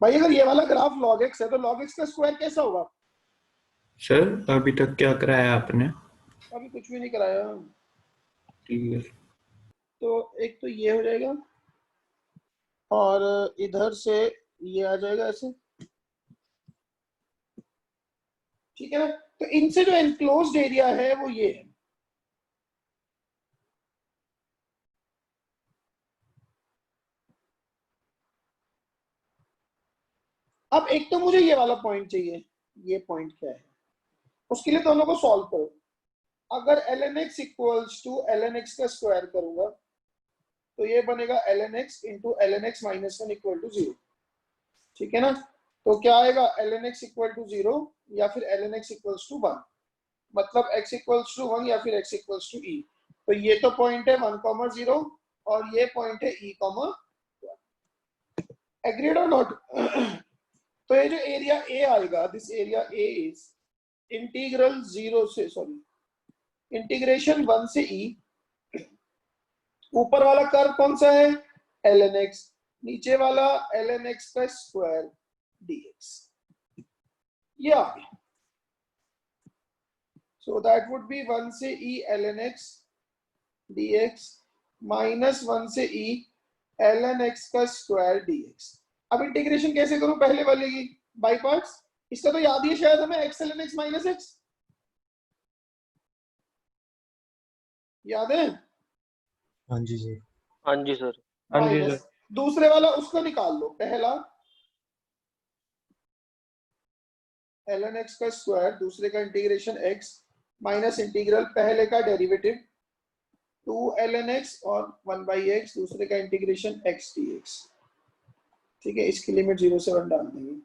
भाई अगर ये वाला ग्राफ log x है तो log x का स्क्वायर कैसा होगा? सर अभी तक क्या कराया आपने? अभी कुछ भी नहीं कराया। ठीक है। तो एक तो ये हो जाएगा और इधर से ये आ जाएगा ऐसे, ठीक है ना? तो इनसे जो एनक्लोज्ड एरिया है वो ये है। अब एक तो मुझे ये वाला पॉइंट चाहिए, ये पॉइंट क्या है, उसके लिए दोनों को सॉल्व करो। अगर ln x equals to ln x का स्क्वायर करूंगा तो ये बनेगा ln x into ln x minus one equal to zero, ठीक है ना? तो क्या आएगा, ln x equal to zero या फिर ln x equals to one, मतलब x इक्वल्स टू वन या फिर x इक्वल्स टू e। तो ये तो पॉइंट है 1,0 और ये पॉइंट है e, एग्रीड और नॉट? तो ये जो एरिया ए आएगा, this area A is integral zero से, सॉरी, इंटीग्रेशन वन से ई। ऊपर वाला कर्व कौन सा है, ln x, नीचे वाला ln x का स्क्वायर dx, ये आ गया। So that would be one से e ln x dx minus one से e ln x का स्क्वायर dx। अब इंटीग्रेशन कैसे करूं पहले वाले की, बाई पार्ट्स। इसका तो याद ही है शायद हमें, x ln x minus x, याद है? हाँ जी सर। हाँ जी सर। माइनस दूसरे वाला उसको निकाल लो, पहला ln x का स्क्वायर, दूसरे का इंटीग्रेशन x माइनस इंटीग्रल पहले का डेरिवेटिव 2 ln x और 1/x, दूसरे का इंटीग्रेशन x dx, ठीक है? इसकी लिमिट 0 से 1 डाल देंगे,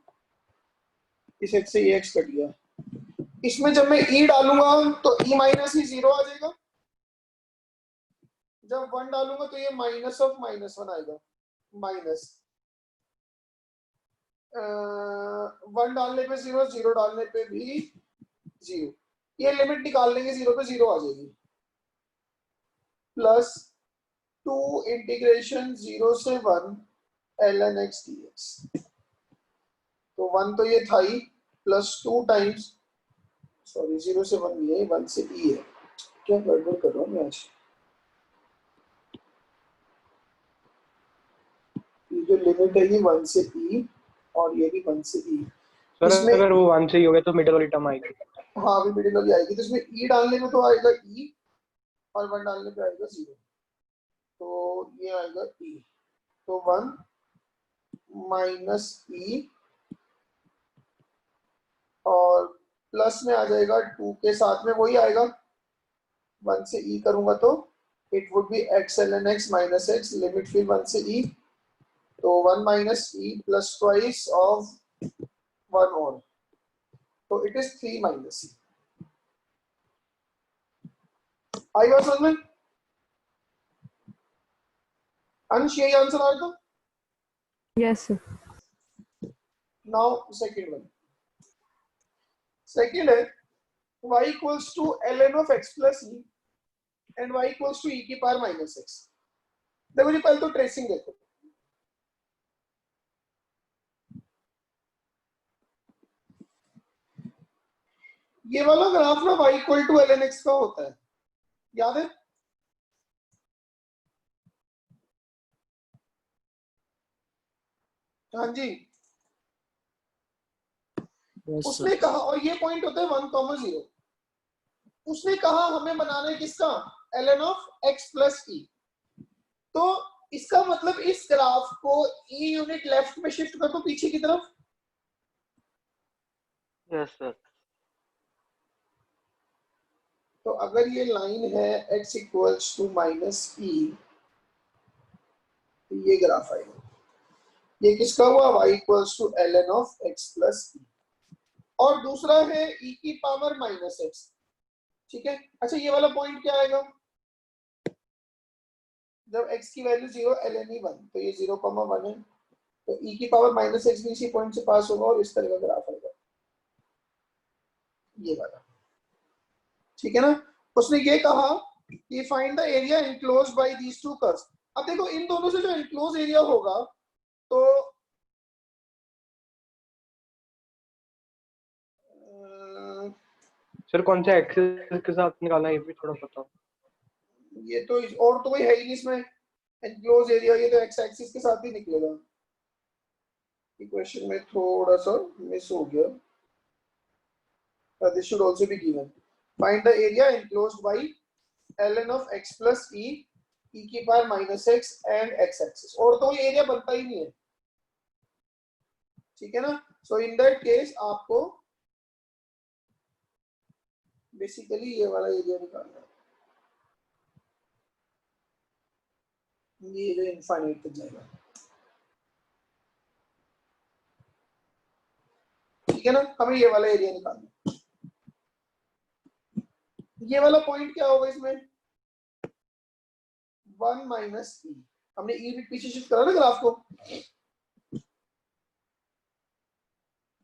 इस x से ये x कट गया। इसमें जब मैं e डालूंगा तो e माइनस ही 0 आ जाएगा, जब 1 डालूंगा तो ये माइनस ऑफ माइनस वन आएगा, माइनस 1 डालने पे 0, 0 डालने पे भी 0, ये लिमिट निकाल लेंगे 0 पे 0 आ जाएगी, प्लस 2 इंटीग्रेशन 0 से 1 ln x dx। तो 1 तो ये था ही, प्लस 2 टाइम्स, सॉरी 0 से 1 नहीं है, 1 से e है, क्या गड़बड़ कर रहा हूँ मैं आज। ये जो लिमिट है ये 1 से e और ये भी 1 से e। सर इसमें अगर वो 1 से ही हो गया तो मिडिल वाली टर्म आएगी। हाँ अभी मिडिल वाली आएगी, तो इसमें e डालने में तो आएगा e और 1 डालने पे आएगा 0, तो ये आएगा e, तो 1 माइनस e और प्लस में आ जाएगा 2 के साथ में वही आएगा, 1 से e करूंगा तो it would be x ln x minus x, limit फिर 1 से e, तो 1 minus e plus twice of 1 और, तो इट इज 3 माइनस e। आई बात समझ में? अंश यही आंसर आएगा। Yes, sir. Now second one, second है y equals to ln of x plus e and y equals to e की पावर माइनस x। देखो जी पहले तो ट्रेसिंग देखो, ये वाला ग्राफ ना y equal to ln x का होता है, याद है? हाँ जी। उसने कहा, और ये पॉइंट होता है 1,0, उसने कहा हमें बनाना है किसका, ln of x plus e। तो इसका मतलब इस ग्राफ को e यूनिट लेफ्ट में शिफ्ट कर दो पीछे की तरफ। Yes sir. तो अगर ये लाइन है x equals to minus e, तो ये ग्राफ आएगा, ये किसका हुआ, y equals to ln of x plus e, और दूसरा है e की पावर माइनस x, ठीक है? अच्छा ये वाला पॉइंट क्या आएगा, जब x की वैल्यू 0 ln e 1, तो ये 0,1 है, तो e की पावर माइनस x भी इसी पॉइंट से पास होगा और इस तरह का ग्राफ आएगा, ये वाला, ठीक है ना? उसने ये कहा कि find the area enclosed by these two curves. अब देखो इन दोनों से जो एनक्लोज एरिया होगा, तो सर कौन से एक्सेस के साथ निकालना है ये भी थोड़ा बताओ। ये तो और तो कोई है ही नहीं इसमें एनक्लोज एरिया, ये तो एक्स एक्सिस के साथ ही निकलेगा। इक्वेशन में थोड़ा सा मिस हो गया। This should also be given. Find the area enclosed bye ln of x plus e की power minus x and x axis, और तो ये एरिया बनता ही नहीं है, ठीक है ना। सो इन दैट केस आपको बेसिकली ये वाला एरिया निकालना है, ये जो इनफाइनाइट तक जाएगा, ठीक है ना। हमें ये वाला एरिया निकालना है। ये वाला पॉइंट क्या होगा इसमें, 1 माइनस ई। हमने ई भी पीछे शिफ्ट करा ना ग्राफ को,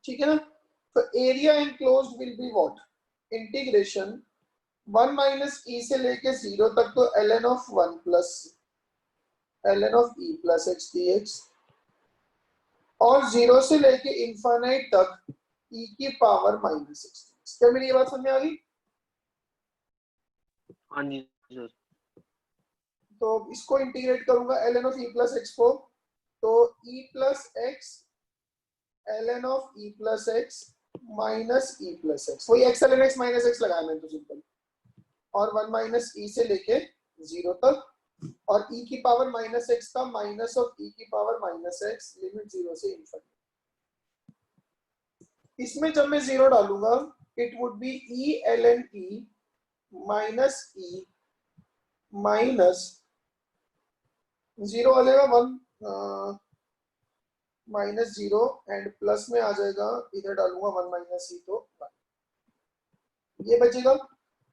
ठीक है ना। तो area enclosed will be what, integration 1 minus e से लेके 0 तक तो ln of 1 plus ln of e plus x dx, और 0 से लेके इनफाइनाइट तक e की पावर माइनस x dx। क्या मेरी ये बात समझ में आ गई? हाँ जी सर। तो इसको इंटीग्रेट करूंगा ln of e plus x को, तो e plus x ln of e plus x minus e plus x, वही x ln x minus x लगाया मैंने तो सिंपल, और 1 माइनस e से लेके 0 तक, और e की पावर माइनस x का माइनस ऑफ e की पावर माइनस x लिमिट 0 से इनफिनिटी। इसमें जब मैं 0 डालूंगा it would B e ln e minus e minus 0 आ जाएगा 1 माइनस 0 एंड प्लस में आ जाएगा, इधर डालूंगा 1 माइनस e तो 1, ये बचेगा,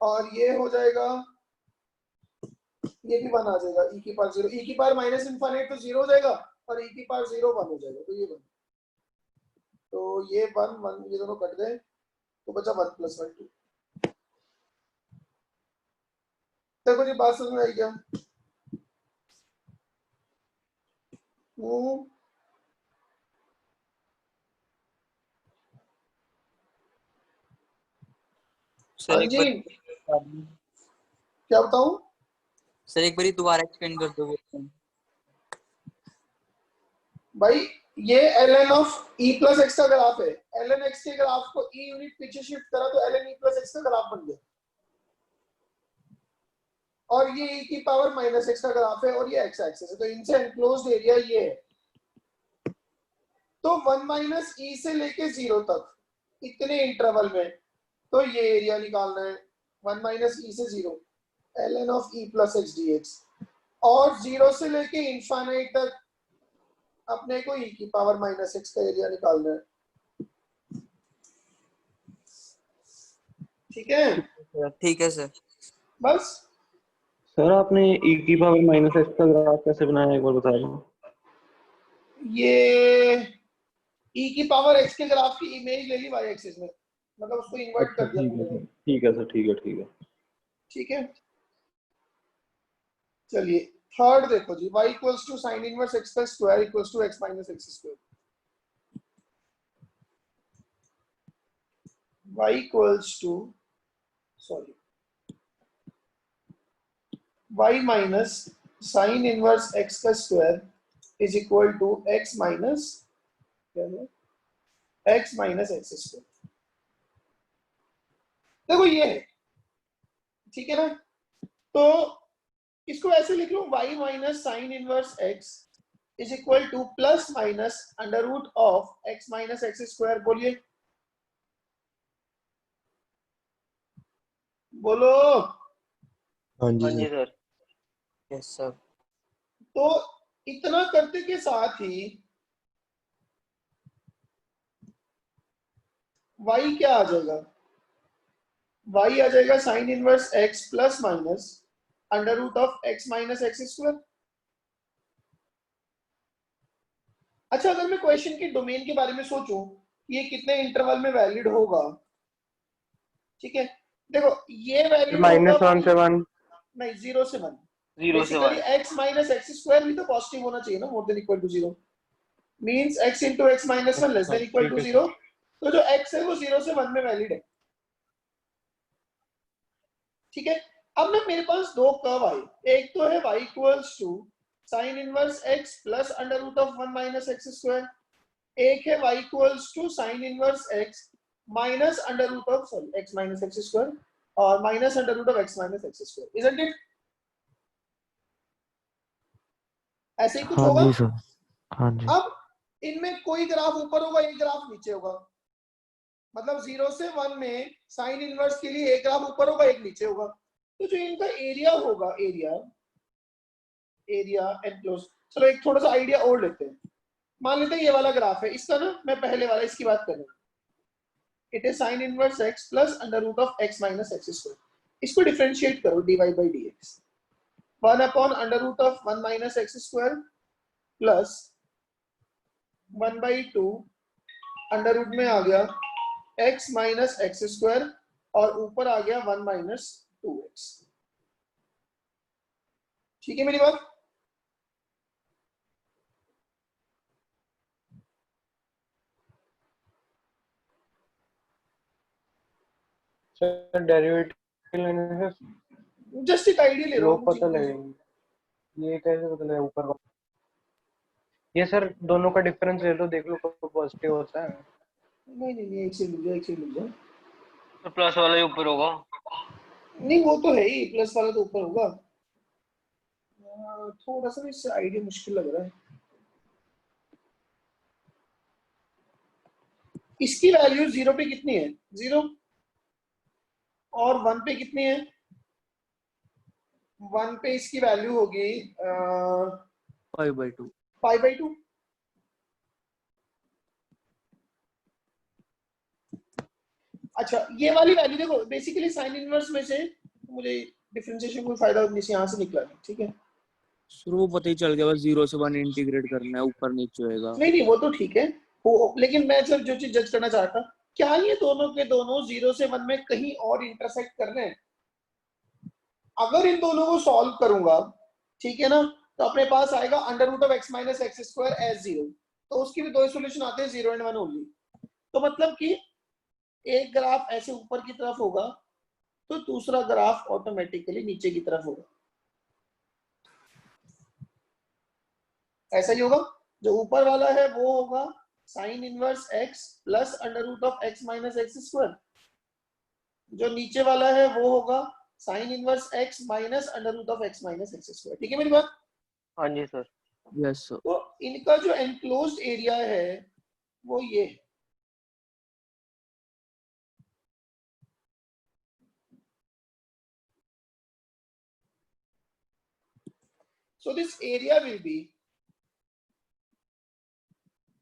और ये हो जाएगा, ये भी 1 आ जाएगा, e की पावर 0, e की पावर माइनस इनफिनिट तो 0 हो जाएगा, और e की पावर 0 1 हो जाएगा, तो ये 1, तो ये 1 1 ये दोनों कट गए, तो बचा 1 प्लस 1 2। देखो जी बात समझ में आई क्या? सर हाँ एक जी, बार क्या बताऊं? सर एक बार दोबारा एक्सप्लेन कर दो क्वेश्चन। भाई ये ln of e plus x का ग्राफ है, ln x के ग्राफ को e यूनिट पीछे शिफ्ट करा तो ln e प्लस x का ग्राफ बन गया, और ये e की पावर माइनस x का ग्राफ है, और ये x एक्सिस है, तो इनसे एनक्लोज्ड एरिया ये है। तो 1 माइनस e से लेके 0 तक इतने इंटरवल में तो ये एरिया निकालना है, 1 माइनस e से 0 ln of e plus x dx, और 0 से लेके इनफाइनाइट तक अपने को e की पावर माइनस x का एरिया निकालना है, ठीक है? ठीक है सर। बस सर आपने e की पावर माइनस एक्स का ग्राफ कैसे बनाया एक बार बता दो। ये e की पावर x के ग्राफ की इमेज ले ली y एक्सिस में, मतलब उसको इन्वर्ट अच्छा कर दिया। ठीक है सर, ठीक है ठीक है। ठीक है, चलिए थर्ड देखो जी, y equals to sine inverse x का square equals to x minus x square. y equals to sorry y minus sine inverse x का square is equal to x minus क्या है, x माइनस x स्क्वायर। देखो ये है, ठीक है ना। तो इसको ऐसे लिख लो, y minus sine inverse x is equal to plus minus under root of x minus x square. बोलिए बोलो। हाँ जी हाँ जी सर। सर। Yes sir. तो इतना करते के साथ ही y क्या आ जाएगा, y आ जाएगा sine inverse x plus minus under root of x minus x square. अच्छा, अगर मैं क्वेश्चन के डोमेन के बारे में सोचूं, ये कितने इंटरवल में वैलिड होगा, ठीक है। देखो ये वैलिड माइनस होगा 1 से 1, नहीं 0 से 1, 0 से basically 1। x minus x square भी तो पॉजिटिव होना चाहिए ना, more than equal to 0 means x into x minus 1 less than equal to 0। तो जो x है वो 0 से 1 में वैलिड है, ठीक है। अब ना मेरे पास दो कर्व आए, एक तो है y equals to sine inverse x plus under root of 1 minus x square, एक है y equals to sine inverse x minus under root of x minus x square और minus under root of x minus x square, isn't it? ऐसे ही कुछ हाँ होगा। जी sir, हाँ जी। अब इनमें कोई ग्राफ ऊपर होगा, एक ग्राफ नीचे होगा, मतलब 0 से 1 में साइन इनवर्स के लिए एक ग्राफ ऊपर होगा, एक नीचे होगा। तो जो इनका एरिया होगा, एरिया एनक्लोज, चलो एक थोड़ा सा आइडिया और लेते हैं। मान लेते हैं ये वाला ग्राफ है, इसका ना मैं पहले वाला इसकी बात कर रहा हूँ, it is sine inverse x plus under root of x minus x square. इसको डिफरेंशिएट करो, dy by dx 1 upon under root of 1 minus x square plus 1 by 2 under root में आ गया x माइनस एक्स स्क्वायर और ऊपर आ गया 1 minus 2x। ठीक है मेरी बात? सर डेरिवेटिव लेने से जस्ट एक आइडिया ले रहा वो हूँ, पता लगेगा, ये कैसे पता लगेगा ऊपर का? ये सर दोनों का डिफरेंस ले लो, देख लो कब पॉजिटिव होता है। नहीं नहीं नहीं, एक से मिल जाए, एक से मिल जाए। तो प्लस वाला ही ऊपर होगा। नहीं वो तो है ही, प्लस वाला तो ऊपर होगा। थोड़ा सा इससे आइडिया मुश्किल लग रहा है। इसकी वैल्यू 0 पे कितनी है? 0 और 1 पे कितनी है? 1 पे इसकी वैल्यू होगी 5/2। 5/2। अच्छा ये वाली वैल्यू देखो, बेसिकली साइन इनवर्स में से मुझे डिफरेंशिएशन कोई फायदा नहीं, यहाँ से निकला नहीं, ठीक है। शुरू वो पता ही चल गया, बस 0 से 1 इंटीग्रेट करना है, ऊपर नीचे होएगा। नहीं नहीं वो तो ठीक है, लेकिन मैं सिर्फ जो चीज जज करना चाहता, क्या ये दोनों के दोनों 0 से 1 में कहीं और इंटरसेक्ट करने हैं? अगर इन दोनों को सॉल्व करूंगा, ठीक है ना, तो अपने पास आएगा under root of x minus x square as 0। तो उसकी भी दो सॉल्यूशन आते हैं, 0 एंड 1 ओनली। तो मतलब कि एक ग्राफ ऐसे ऊपर की तरफ होगा तो दूसरा ग्राफ ऑटोमेटिकली नीचे की तरफ होगा। ऐसा ही होगा, जो ऊपर वाला है वो होगा sine inverse x plus under root of x minus x square, जो नीचे वाला है वो होगा sine inverse x minus under root of x minus x square. ठीक है मेरी बात? हाँ जी सर। Yes sir. तो इनका जो एनक्लोज्ड एरिया है वो ये है। So this area will be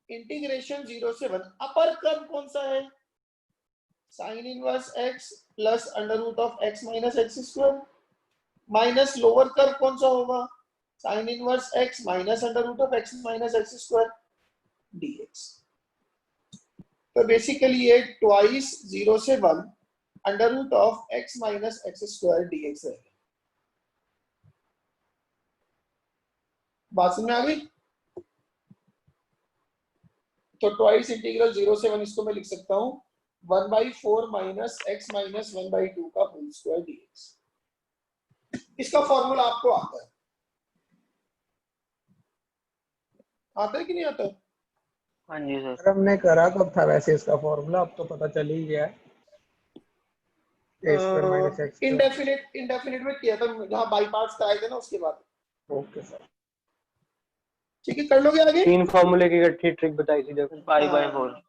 integration 0 से 1। अपर कर्व कौन सा है? Sine inverse x plus under root of x minus x square, minus lower curve कौन सा होगा? Sine inverse x minus under root of x minus x square dx। तो basically ये twice 0 से 1 under root of x minus x square dx है। बात समझ में आ गई? तो ट्वाइस इंटीग्रल 0 से 1, इसको मैं लिख सकता हूं 1/4 माइनस x माइनस 1/2 का होल स्क्वायर dx। इसका फॉर्मूला आपको आता है? आता है कि नहीं आता? हाँ जी सर। सर हमने करा कब था वैसे इसका फॉर्मूला, अब तो पता चल ही गया है। a² minus x²। इंडेफिनिट में किया था, जहां बाई पार्ट्स कराए थे ना, उसके बाद। Okay sir. ठीक है, कर लोगे आगे? 3 फॉर्मूले की इकट्ठी ट्रिक बताई थी देखो, π/4।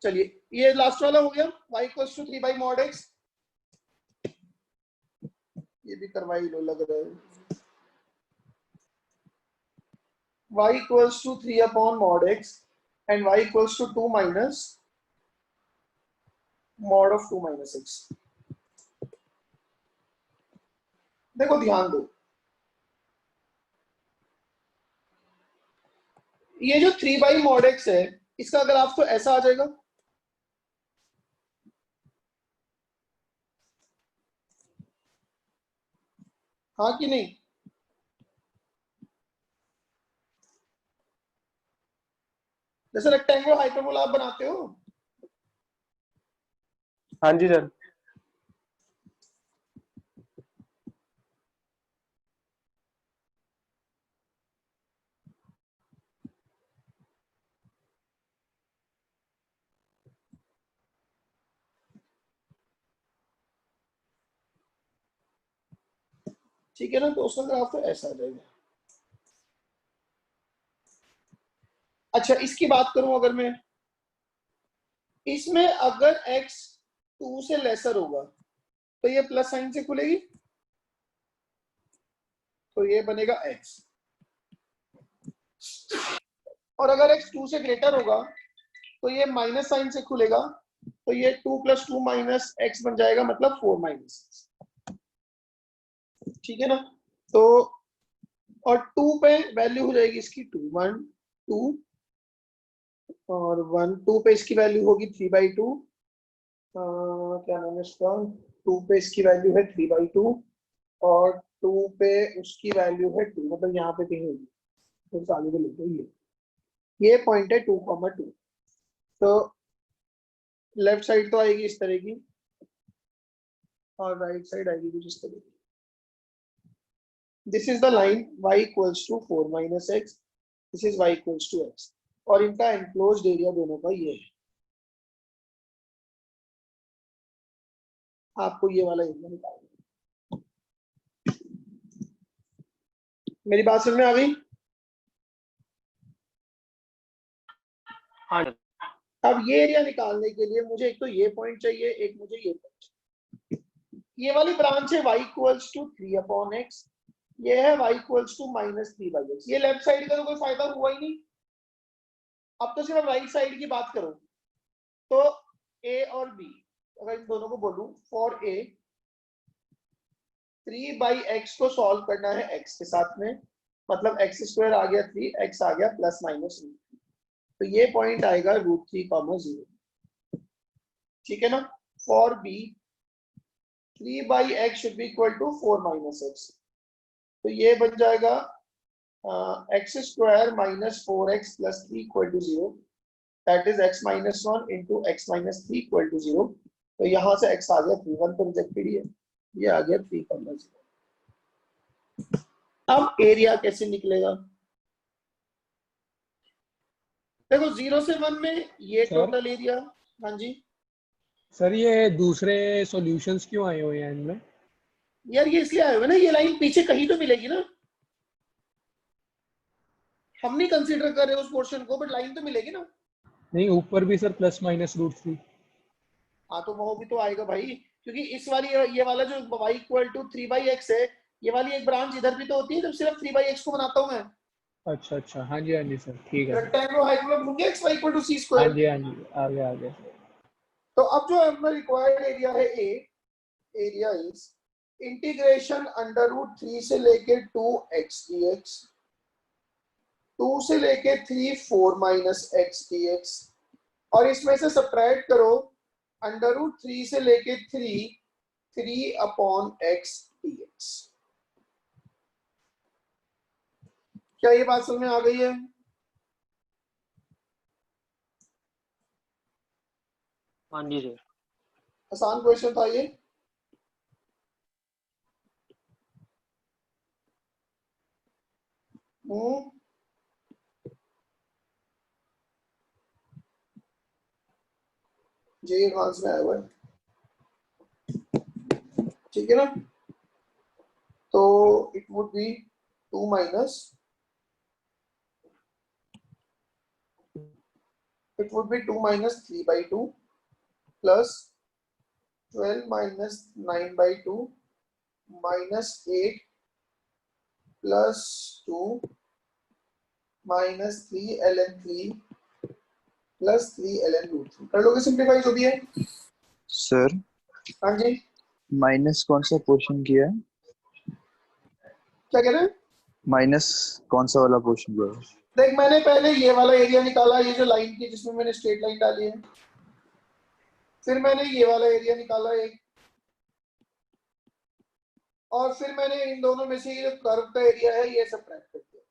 चलिए ये लास्ट वाला हो गया, y equals to 3 by mod x। ये भी करवाई लो, लग रहा है। y equals to 3 upon mod x and y equals to 2 minus mod of 2 minus x। देखो ध्यान दो, ये जो 3 बाई मॉड x है, इसका ग्राफ तो ऐसा आ जाएगा। हाँ कि नहीं? जैसे रेक्टेंगुलर हाइपरबोला आप बनाते हो। हाँ जी सर। ठीक है ना, तो उसका ग्राफ तो ऐसा आ जाएगा। अच्छा इसकी बात करूं अगर मैं, इसमें अगर x 2 से लेसर होगा तो ये प्लस साइन से खुलेगी, तो ये बनेगा x, और अगर x 2 से ग्रेटर होगा तो ये माइनस साइन से खुलेगा, तो ये 2 + 2 - x बन जाएगा, मतलब 4 - x। ठीक है ना, तो और 2 पे वैल्यू हो जाएगी इसकी 2 1 2, और 1 2 पे इसकी वैल्यू होगी 3/2, क्या नाम है इसका, 2 पे इसकी वैल्यू है 3/2, और 2 पे उसकी वैल्यू है 2, मतलब यहाँ पे कहीं होगी, तो आगे को लेते ये पॉइंट है 2,2। तो लेफ्ट साइड तो आएगी इस तरह की, और राइट साइड आएगी कुछ इस तरह की। This is the line y = 4 - x, this is y = x, और इनका एनक्लोज्ड एरिया दोनों का ये है। आपको ये वाला एरिया निकालना, मेरी बात समझ में आ गई? हाँ अब ये एरिया निकालने के लिए मुझे एक तो ये पॉइंट चाहिए, एक मुझे ये पॉइंट। ये वाली ब्रांच है y = 3/x, ये है y = -3/x। ये लेफ्ट साइड का तो कोई फायदा हुआ ही नहीं। अब तो सिर्फ राइट साइड की बात करो, तो a और b, अगर इन दोनों को बोलूं, फॉर a 3/x को सॉल्व करना है x के साथ में, मतलब x² आ गया 3, x आ गया ±, तो ये पॉइंट आएगा √3, 0। ठीक है ना, for b 3/x should be equal to 4 - x, तो ये बन जाएगा x² - 4x + 3 = 0, that is x - 1 × x - 3 = 0। तो यहाँ से x आ गया 3, 1 तो रिजेक्टेड ही है, ये आ गया 3,0। अब एरिया कैसे निकलेगा? देखो 0 से 1 में ये सर? Total area. हाँ जी सर ये दूसरे सॉल्यूशंस क्यों आए हुए हैं इनमें? यार, ये इसलिए आए हुए ना, ये लाइन पीछे कहीं तो मिलेगी ना, हम नहीं कंसीडर कर रहे उस पोर्शन को, बट लाइन तो मिलेगी ना। नहीं, ऊपर भी सर ±√3। हाँ तो वो भी तो आएगा भाई, क्योंकि इस वाली ये वाला जो y = 3/x है, ये वाली एक ब्रांच इधर भी तो होती है जब सिर्फ 3/x को बनाता हूँ मैं। अच्छा अच्छा, हाँ जी सर, ठीक है। रेक्टेंगुलर हाइपरबोला भूल गया, x y = हाँ c²। जी आगे आगे। तो अब जो अपना रिक्वायर्ड एरिया है a, एरिया इज इंटीग्रेशन √3 से लेके 2x dx, 2 से लेके 3 4 - x dx, और इसमें से सब्ट्रैक्ट करो √3 से लेके 3/x dx। क्या ये बात समझ में आ गई है? हाँ जी सर। आसान क्वेश्चन था ये। जे एडवांस में आया हुआ है, ठीक है ना, तो it would B 2 - it would be 2 - 3/2 plus 12 - 9/2 -8 plus 2 - 3 ln 3 plus 3 ln √3। कर लोगे सिंप्लीफाई जो भी है? सर हाँ जी, माइनस कौन सा पोर्शन किया है? क्या कह रहे हैं? माइनस कौन सा वाला पोर्शन किया है? देख, मैंने पहले ये वाला एरिया निकाला, ये जो लाइन थी जिसमें मैंने स्ट्रेट लाइन डाली है, फिर मैंने ये वाला एरिया निकाला एक, और फिर मैंने इन दोनों में से ये जो कर्व का एरिया है ये सब्ट्रैक्ट कर दिया।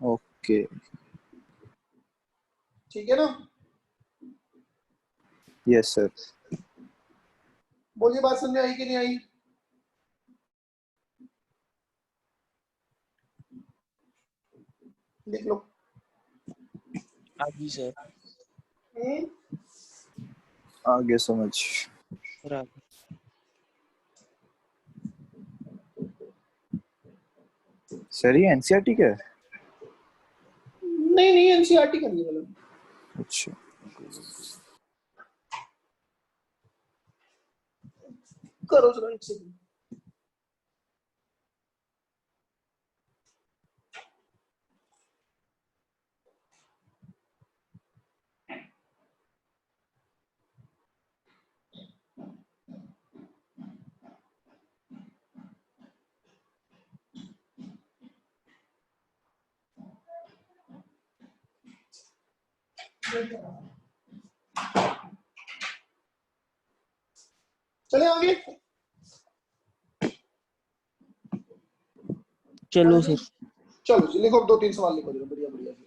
ओके, ठीक है ना, यस सर। बोलिए बात समझ में आई कि नहीं आई? लिख लो। हाँ जी सर। आगे समझ। सर आगे। सर ये एनसीईआरटी क्या है? नहीं नहीं, एनसीईआरटी करने वाला हूं। अच्छा करो जरा एक सेकंड। चले आगे। चलो सर। चलो जी, लिखो 2-3 सवाल लिखो जरा, बढ़िया बढ़िया जी।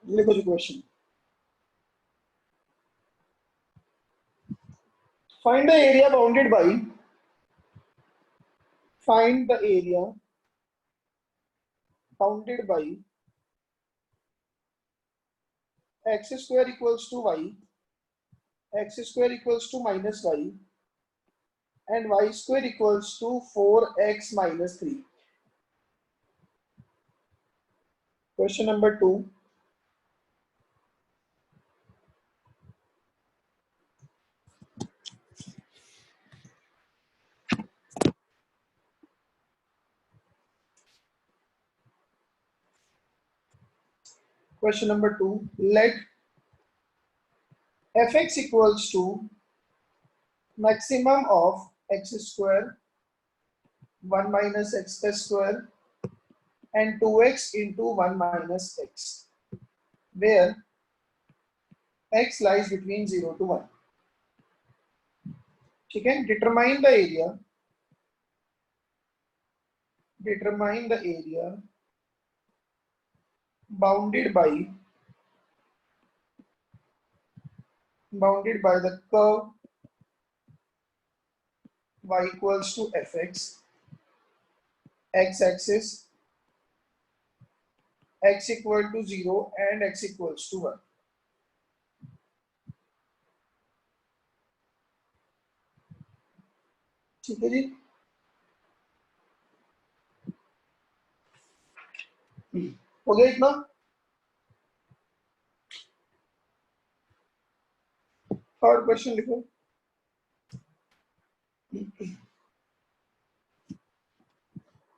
लिखो जी question. Find the area bounded by, find the area bounded by x square equals to y, x square equals to minus y, and y square equals to 4x minus 3. Question number 2. Question number 2. Let fx equals to maximum of x square, 1 minus x square, and 2x into 1 minus x, where x lies between 0 to 1. ठीक है, determine the area bounded by the curve y equals to fx, x-axis x equal to 0 and x equals to 1. ठीक है जी। हो गया इतना? Third question लिखो।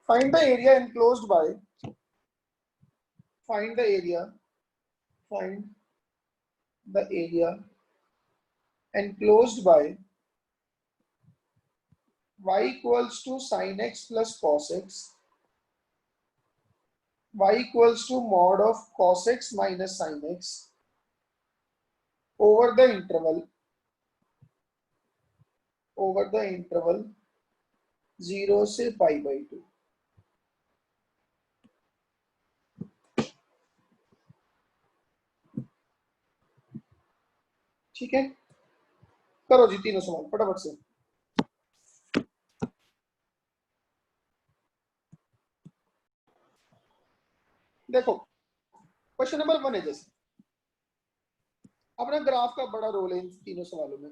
Find the area enclosed by, find the area enclosed by y equals to sin x plus cos x, y equals to mod of cos x minus sin x over the interval 0 से pi by 2. ठीक है, करो जी तीनों सवाल फटाफट से। देखो question number 1 है, जैसे अपना ग्राफ का बड़ा रोल है इन तीनों सवालों में।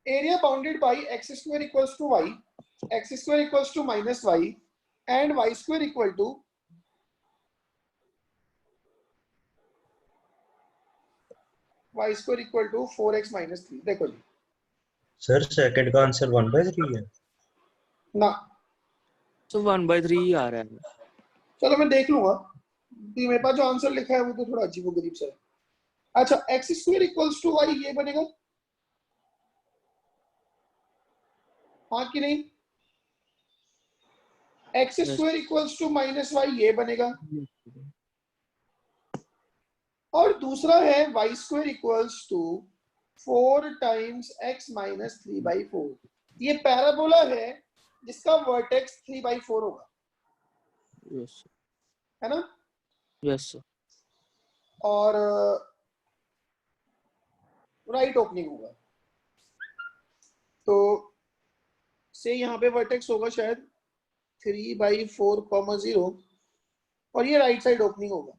Area bounded by x square equals to y, x square equals to minus y and y square equal to y square equal to 4x minus 3। देखो जी सर सेकंड का आंसर 1/3 है ना, तो 1/3 ही आ रहा है। चलो मैं देख लूंगा, मेरे पास जो आंसर लिखा है वो तो थोड़ा अजीब गरीब सा है। अच्छा, x square equals to y ये बनेगा, हाँ कि नहीं? X square equals to minus y ये बनेगा, और दूसरा है y square equals to 4 times x minus 3/4। ये पैराबोला है जिसका वर्टेक्स 3/4 होगा, यस है ना, यस सर और राइट ओपनिंग होगा। तो से यहाँ पे वर्टेक्स होगा शायद 3/4, और ये राइट साइड ओपनिंग होगा।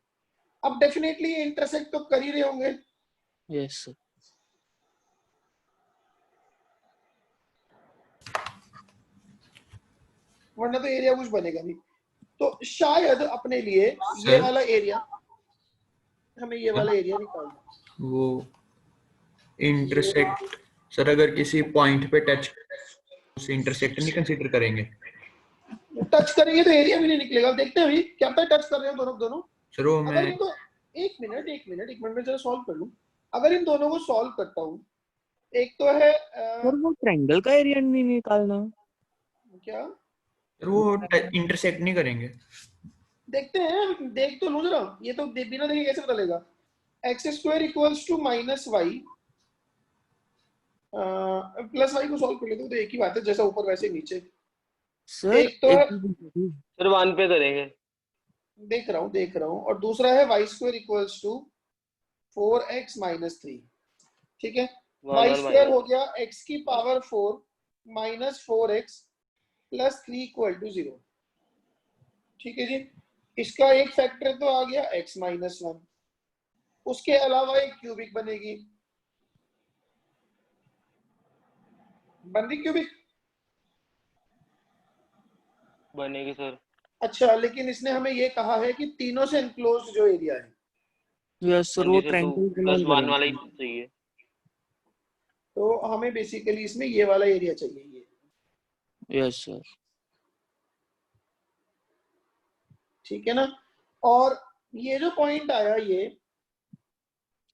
अब डेफिनेटली ये इंटरसेक्ट तो कर ही रहे होंगे, यस सर वरना तो एरिया कुछ बनेगा नहीं। तो शायद अपने लिए ये सर? वाला एरिया, हमें ये वाला एरिया निकालना। वो इंटरसेक्ट सर अगर किसी पॉइंट पे टच उसे इंटरसेक्ट नहीं कंसीडर करेंगे? टच करेंगे तो एरिया भी नहीं निकलेगा। देखते हैं अभी क्या पता टच कर रहे हो दोनों। सर वो अगर मैं इनको एक मिनट में जरा सॉल्व कर लूं। अगर इन दोनों को सॉल्व करता हूं, एक तो है सर वो ट्रायंगल का एरिया नहीं निकालना। क्या, सर वो इंटरसेक्ट नहीं करेंगे। देखते हैं, देख तो लो जरा। ये तो बिना देखे कैसे पता चलेगा। x² equals to -y plus y को सॉल्व कर लेते हो तो एक ही बात है, जैसा ऊपर वैसे नीचे। सर एक तो है, सर 1 पे करेंगे। देख रहा हूँ, और दूसरा है y² इक्वल्स टू 4x - 3। ठीक है, y² हो गया x की पावर 4 - 4x + 3 = 0। ठीक है जी, इसका एक फैक्टर तो आ गया x - 1। उसके अलावा एक क्यूबिक बनेगी, बन रही क्यूबिक बनेगी सर। अच्छा, लेकिन इसने हमें ये कहा है कि तीनों से एनक्लोज्ड जो एरिया है, यस सर वो ट्रायंगल +1 वाला ही चाहिए। तो हमें बेसिकली इसमें ये वाला एरिया चाहिए, ये। यस सर ठीक है ना, और ये जो पॉइंट आया, ये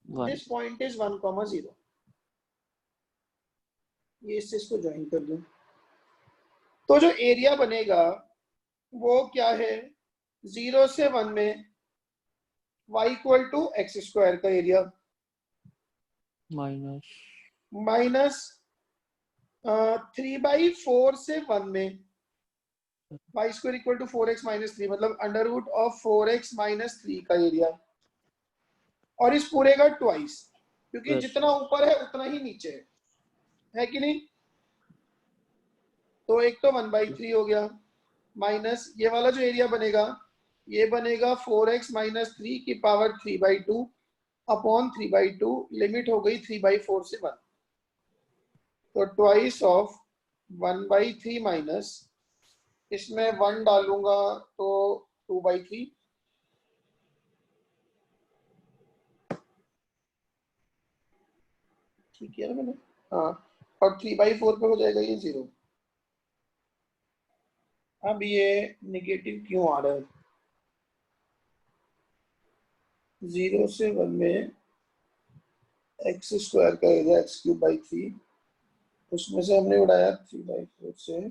दिस पॉइंट इज 1,0। ये इसको ज्वाइन कर दूं तो जो एरिया बनेगा वो क्या है, 0 से 1 में y = x² का एरिया माइनस 3/4 से 1 में y² = 4x - 3, मतलब √4x - 3 का एरिया, और इस पूरे का ट्वाइस, क्योंकि Yes. जितना ऊपर है उतना ही नीचे है कि नहीं। तो एक तो 1/3 हो गया, माइनस ये वाला जो एरिया बनेगा, ये बनेगा 4x - 3 की पावर 3/2 अपॉन 3/2, लिमिट हो गई 3/4 से 1। तो ट्वाइस ऑफ 1/3 माइनस, इसमें 1 डालूंगा तो 2/3, ठीक है ना मैंने, हाँ, और 3/4 पे हो जाएगा ये 0। अब ये नेगेटिव क्यों आ रहा है, 0 से 1 में x² का एरिया x³/3, उसमें से हमने उड़ाया 3/4 से।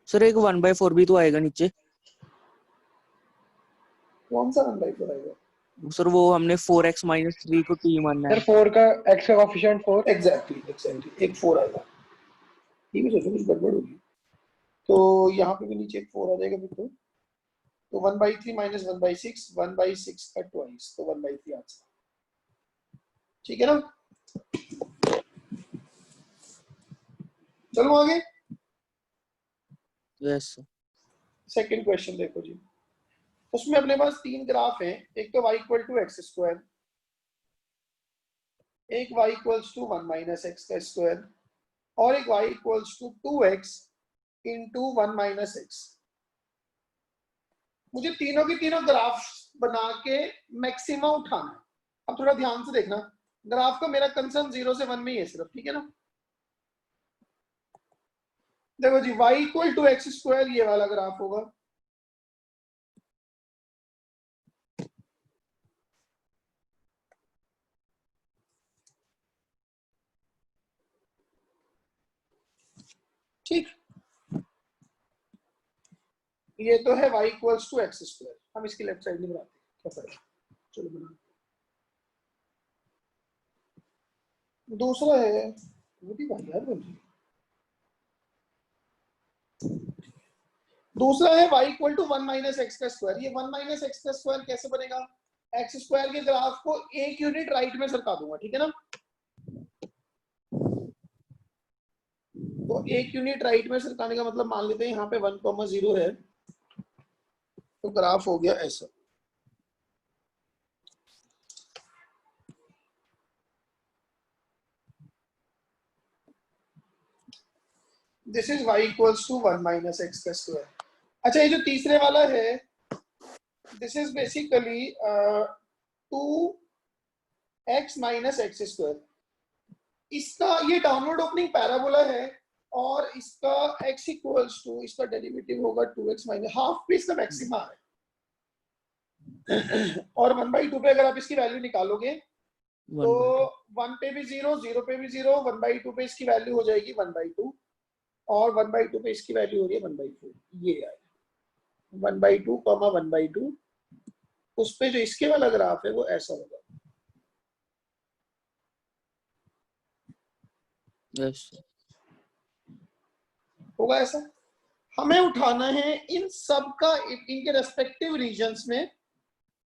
सर एक 1/4 भी तो आएगा नीचे। कौन सा 1/4 आएगा सर वो हमने 4x - 3 को t मानना है। सर 4 का x का कोएफिशिएंट 4। एग्जैक्टली एक 4 आएगा। ठीक है, सोचो कुछ गड़बड़ होगी तो यहाँ पे भी नीचे एक 4 आ जाएगा फिर। तो 1/3 माइनस 1/6, 1/6 का ट्वाइस, तो 1/3 आंसर। ठीक है ना, चलो आगे। यस सेकंड क्वेश्चन देखो जी, उसमें अपने पास 3 ग्राफ हैं। एक तो y = x², एक y = 1 - x², और एक y = 2x × 1 - x। मुझे तीनों के तीनों ग्राफ बना के मैक्सिमा उठाना है। अब थोड़ा ध्यान से देखना, ग्राफ का मेरा कंसर्न 0 से 1 में ही है सिर्फ, ठीक है ना। देखो जी, y = x², ये वाला ग्राफ होगा, ठीक। ये तो है y = x²। हम इसकी लेफ्ट साइड नहीं बनाते, क्या फर्क, चलो बना। दूसरा है वो भी भाई यार बन रही है। दूसरा है y equal to 1 minus x का स्क्वायर। ये 1 माइनस एक्स का स्क्वायर कैसे बनेगा? एक्स स्क्वायर के ग्राफ को एक यूनिट राइट में सरका दूंगा, ठीक है ना। तो एक यूनिट राइट में सरकाने का मतलब मान लेते हैं यहाँ पे 1,0 है, तो ग्राफ हो गया ऐसा। This is y equals to 1 minus x का स्क्वायर। अच्छा, ये जो तीसरे वाला है this is basically 2x minus x square. इसका ये डाउनवर्ड ओपनिंग पैराबोला है और इसका x इक्वल्स टू इसका डेरिवेटिव होगा 2x माइनस हाफ पे इसका मैक्सिमा है। और 1/2 पे अगर आप इसकी वैल्यू निकालोगे तो 1 पे भी 0, 0 पे भी 0, 1/2 पे इसकी वैल्यू हो जाएगी 1/2 और 1/2 पे इसकी वैल्यू हो रही है 1/4। ये आएगा 1/2 कॉमा 1/2। उस पे जो इसके वाला ग्राफ है वो ऐसा होगा। यस होगा ऐसा। हमें उठाना है इन सब का इनके रेस्पेक्टिव रीजन्स में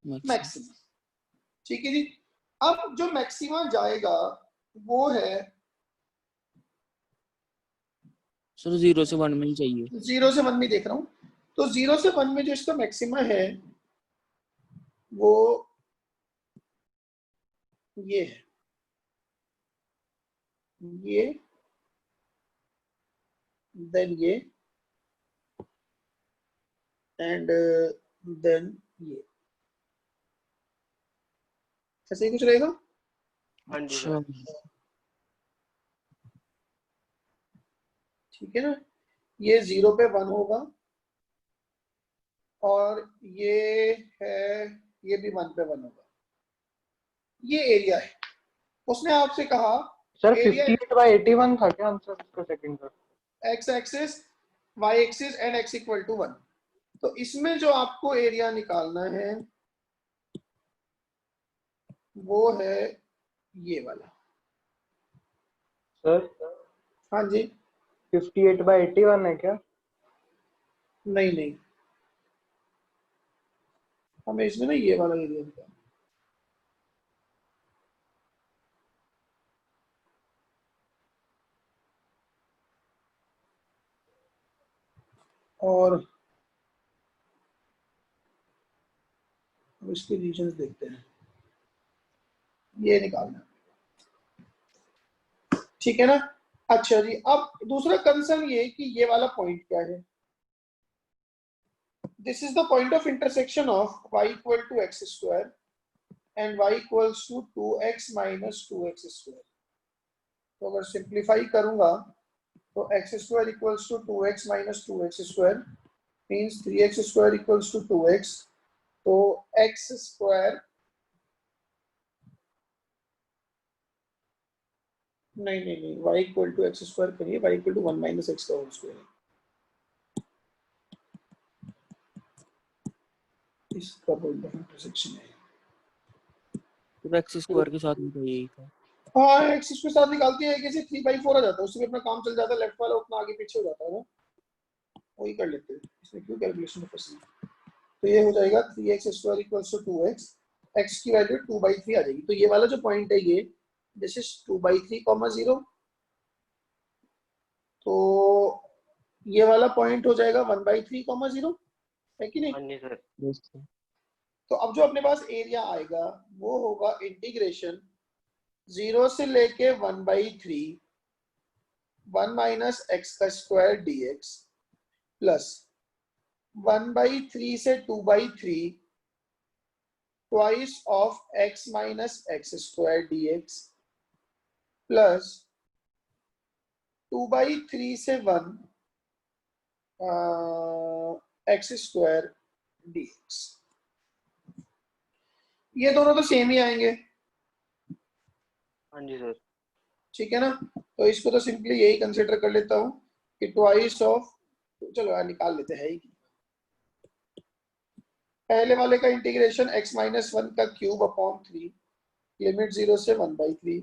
मैक्सिमम, ठीक है जी। अब जो मैक्सिमम जाएगा वो है सर 0 से 1 में ही चाहिए। 0 से 1 में देख रहा हूं। तो 0 से 1 में जो इसका मैक्सिमा है वो ये है, ये देन ये एंड देन ये, ऐसे ही कुछ रहेगा। हाँ जी अच्छा ठीक है ना। ये 0 पे 1 होगा और ये है, ये भी 1 पे 1 होगा। ये एरिया है। उसने आपसे कहा सर एरिया 58/81 था क्या आंसर इसका सेकंड का? x axis y axis and x equal to 1। तो इसमें जो आपको एरिया निकालना है वो है ये वाला। सर हाँ जी। 58/81 है क्या? नहीं नहीं, हमें इसमें ना ये वाला एरिया निकालना। और अब इसके रीजन्स देखते हैं, ये निकालना, ठीक है ना। अच्छा जी, अब दूसरा कंसर्न ये कि ये वाला पॉइंट क्या है। This is the point of intersection of y equal to x square and y equals to 2x minus 2x square. तो अगर सिंप्लीफाई करूंगा तो x square equals to 2x minus 2x square means 3x square equals to 2x। तो x square नहीं y equal to x square करिए, y equal to 1 minus x का whole square. इसका point of intersection है। तो x square के साथ में चाहिए था। हाँ, एक्स इसके साथ निकालती है कैसे 3/4 आ जाता है, उससे भी अपना काम चल जाता है। लेफ्ट वाला उतना आगे पीछे हो जाता है ना, वही कर लेते हैं। इसमें क्यों कैलकुलेशन फंसी। तो ये हो जाएगा 3x square equals to 2x, x की वैल्यू 2/3 आ जाएगी। तो ये वाला जो पॉइंट है ये दिस इज 2/3, 0। तो ये वाला पॉइंट हो जाएगा 1/3, 0, है कि नहीं। हाँ जी सर। तो अब जो अपने पास एरिया आएगा वो होगा इंटीग्रेशन 0 से लेके 1/3 1 माइनस एक्स का स्क्वायर dx प्लस 1/3 से 2/3 twice of x minus x square dx plus 2/3 से 1 एक्स स्क्वायर dx। ये दोनों तो सेम ही आएंगे, हाँ जी सर। ठीक है ना। तो इसको तो सिंपली यही कंसिडर कर लेता हूं कि ट्वाइस ऑफ, चलो यार निकाल लेते हैं। पहले वाले का इंटीग्रेशन x माइनस 1 का क्यूब अपॉन 3 लिमिट 0 से 1/3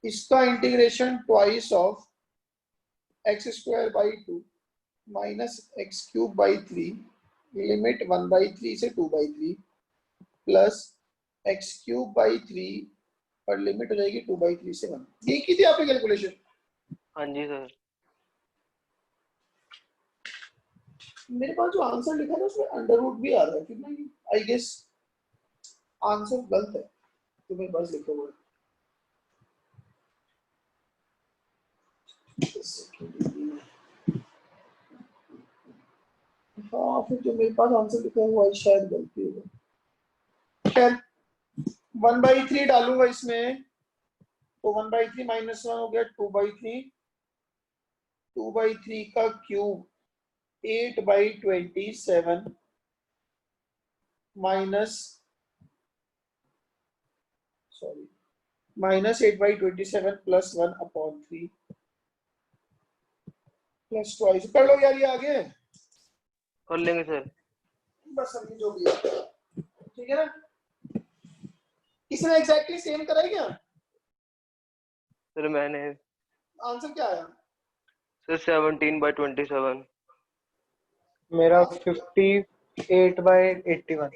इसका integration twice of x square by 2 minus x cube by 3 limit 1/3 से 2/3 प्लस एक्स क्यूब बाई 3 और लिमिट हो जाएगी 2/3 से 1। ये की थी आपने कैलकुलेशन? हाँ जी सर। मेरे पास जो आंसर लिखा है उसमें अंडर रूट भी आ रहा है, कितना? आई गेस आंसर गलत है, तो मेरे पास लिखा हुआ है। हाँ, फिर जो मेरे पास आंसर लिखा हुआ है शायद गलती होगा। खैर 1/3 डालूंगा इसमें, तो 1/3 माइनस 1 हो गया 2/3, 2/3 का cube 8/27 minus minus 8/27 plus 1/3 plus twice. कर लो यार, ये आगे कर लेंगे सर। बस अभी जो भी है ठीक है ना। इसने एग्जैक्टली सेम करा है क्या? सर मैंने आंसर क्या आया? सर 17/27। मेरा 58/81।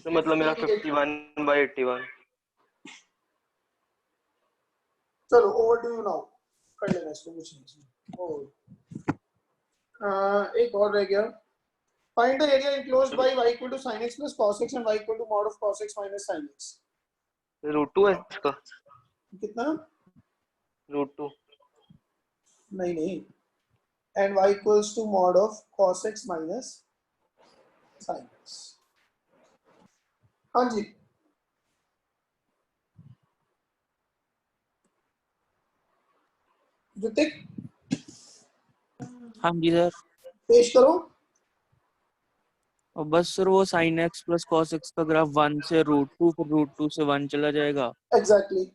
तो मतलब मेरा 51/81। चलो ओवर टू यू नाउ, कर लेना इसको, कुछ नहीं। एक और रह गया। Find the area enclosed by y equal to sin x plus cos x and y equal to mod of cos x minus sin x। √2 है इसका। कितना? √2। नहीं, and y equals to mod of cos x minus sin x। हाँ जी, जुतिक हाँ जी sir. पेश करो। और बस सर वो sin x plus cos x का ग्राफ 1 से √2 फिर √2 से 1 चला जाएगा। एग्जैक्टली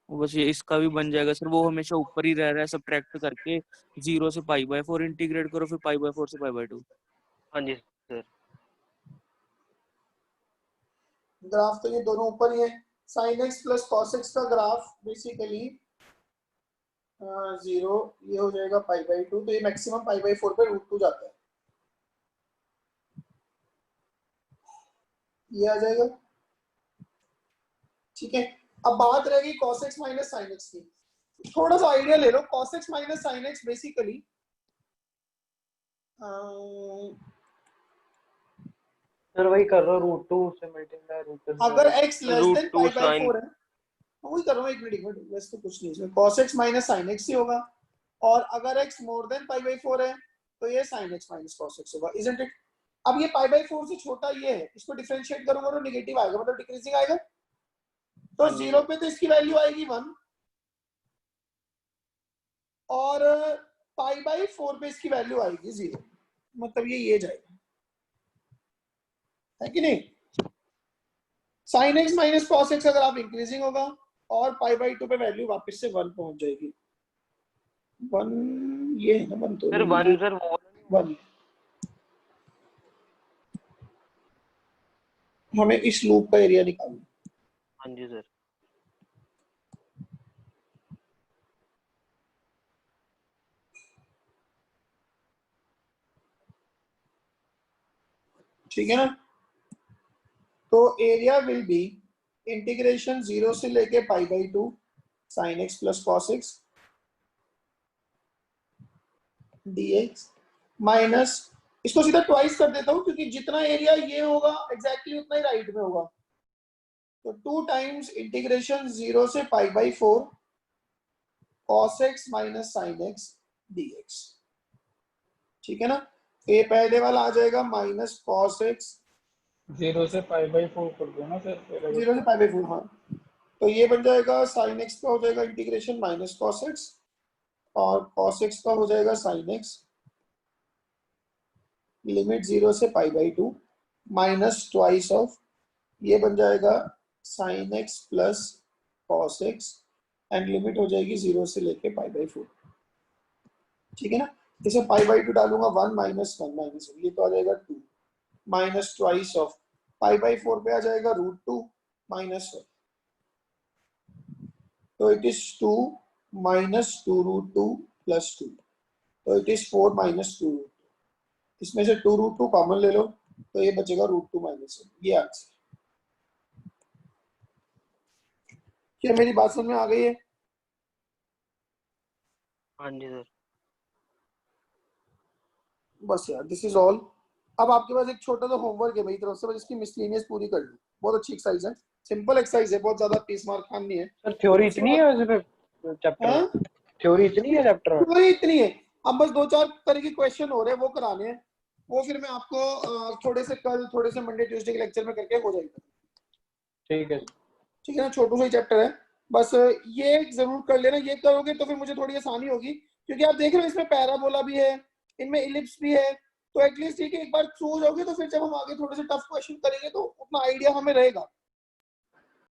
बस ये इसका भी बन जाएगा सर, वो हमेशा ऊपर ही रह रहा है, सब्ट्रैक्ट करके 0 से π/4 इंटीग्रेट करो, फिर π/4 से π/2। हाँ जी सर। ग्राफ तो ये दोनों ऊपर ही है। sin x plus cos x का ग्राफ बेसिकली 0, ये हो जाएगा π/2, तो ये मैक्सिमम π/4 पे √2 जाता है, ये आ जाएगा। ठीक है, अब बात रहेगी cos x minus sin x की। थोड़ा सा आइडिया ले लो। cos x minus sin x basically sir वही कर रहा हूँ, √2 से मल्टीप्लाई √2। अगर x लेस देन √2 sin। π/4 है, वही कर रहा हूँ, एक मिनट वैसे तो कुछ नहीं इसमें, cos x minus sin x ही होगा, और अगर x मोर देन π/4 है तो ये sin x minus cos x होगा, इजंट इट? अब ये π/4 से छोटा ये है, इसको डिफरेंशिएट करूंगा तो नेगेटिव आएगा, मतलब डिक्रीजिंग आएगा, तो 0 पे तो इसकी वैल्यू आएगी 1, और π/4 पे इसकी वैल्यू आएगी 0, मतलब ये जाएगा, है कि नहीं? sin x minus cos x अगर आप इंक्रीजिंग होगा और π/2 पे वैल्यू वापस से 1 पहुंच जाएगी। 1 ये है ना, 1 तो सर 1 सर 1। हमें इस लूप का एरिया निकालना। हाँ जी सर। ठीक है ना, तो एरिया विल बी इंटीग्रेशन 0 से लेके π/2 sin x plus cos x dx minus, इसको सीधा ट्वाइस कर देता हूं क्योंकि जितना एरिया ये होगा एग्जैक्टली उतना ही राइट में होगा, तो 2 टाइम्स इंटीग्रेशन 0 से π/4 cos x minus sin x dx। ठीक है ना, ये पहले वाला आ जाएगा माइनस cos x 0 से π/4 कर दो ना सर, 0 से π/4, हाँ, तो ये बन जाएगा sin x का हो जाएगा इंटीग्रेशन माइनस cos x, और cos x का हो जाएगा sin x लिमिट 0 से π/2 माइनस ट्वाइस ऑफ, ये बन जाएगा sin x plus cos x and limit हो जाएगी 0 से लेके π/4। ठीक है ना, इसे π/2 डालूंगा 1 माइनस 1 माइनस 1, ये तो आ जाएगा 2 माइनस ट्वाइस ऑफ π/4 पे आ जाएगा √2 माइनस 1। तो it is 2 minus 2 root 2 plus 2, तो इट इज 4 माइनस 2 रूट 2। इसमें से 2 रूट 2 कॉमन ले लो, तो ये बचेगा रूट 2 माइनस 1। ये आंसर। क्या मेरी बात समझ में आ गई है? हाँ जी सर। बस यार, दिस इज ऑल। अब आपके पास एक छोटा सा होमवर्क है मेरी तरफ से, बस इसकी मिसलेनियस पूरी कर लो। बहुत अच्छी एक्सरसाइज है, सिंपल एक्सरसाइज है, बहुत ज्यादा 30 मार्क खानी है। सर थ्योरी इतनी है वैसे चैप्टर में? थ्योरी इतनी है चैप्टर में? थ्योरी इतनी है, अब बस 2-4 तरह के क्वेश्चन हो रहे हैं, वो कराने हैं। वो फिर मैं आपको थोड़े से कल, थोड़े से मंडे ट्यूसडे के लेक्चर में करके हो जाएगा। ठीक है ना, छोटू सा ही चैप्टर है, बस ये जरूर कर लेना। ये करोगे तो फिर मुझे थोड़ी आसानी होगी, क्योंकि आप देख रहे हो इसमें पैराबोला भी है, इनमें इलिप्स भी है, तो एटलीस्ट ठीक है, एक बार थ्रू हो जाओगे तो फिर जब हम आगे थोड़े से टफ क्वेश्चन करेंगे तो उतना आइडिया हमें रहेगा।